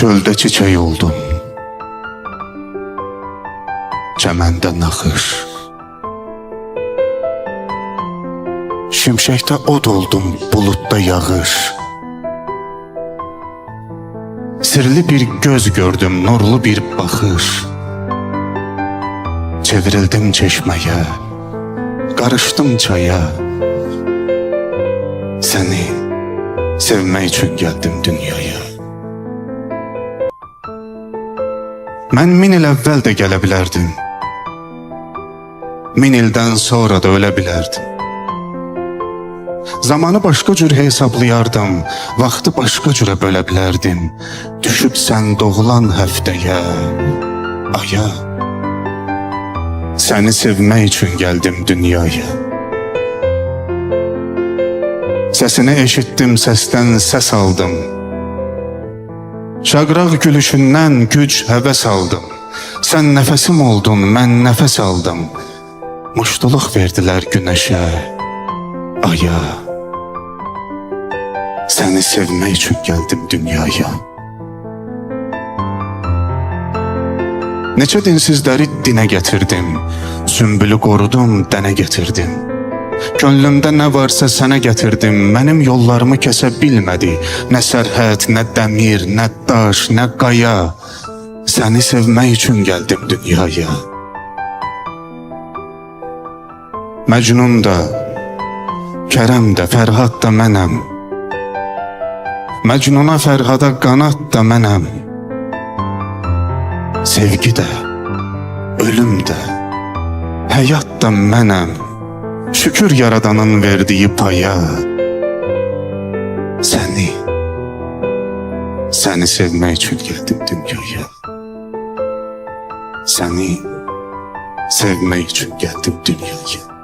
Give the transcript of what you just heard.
Çöldə çiçək oldum, çəməndə naxış. Şimşəkdə od oldum, buludda yağış. Sirli bir göz gördüm, nurlu bir baxış. Çevrildim çeşməyə, qarışdım çaya. Səni sevmək üçün gəldim dünyaya. Mən 1000 il əvvəl də gələ bilərdim, 1000 ildən sonra da ölə bilərdim. Zamanı başqa cür hesablayardım, vaxtı başqa cürə bölə bilərdim. Düşüb sən doğulan həftəyə, aya, səni sevmək üçün gəldim dünyaya. Səsini eşitdim, səsdən səs aldım. Şaqraq gülüşündən güc həvəs aldım. Sən nəfəsim oldun, mən nəfəs aldım. Muştuluq verdilər günəşə, aya, səni sevmək üçün gəldim dünyaya. Neçə dinsizləri dinə gətirdim, sümbülü qorudum, dənə gətirdim. Gönlümdə nə varsa sənə gətirdim, mənim yollarımı kəsə bilmədi. Nə sərhəd, nə dəmir, nə daş, nə qaya. Səni sevmək üçün gəldim dünyaya. Məcnun da, Kərəm də, Fərhad da mənəm. Məcnuna, Fərhada qanat da mənəm. Sevgi də, ölüm də, həyat da mənəm. Şükür yaradanın verdiyi paya. Səni sevmək üçün gəldim dünyaya. Səni sevmək üçün gəldim dünyaya.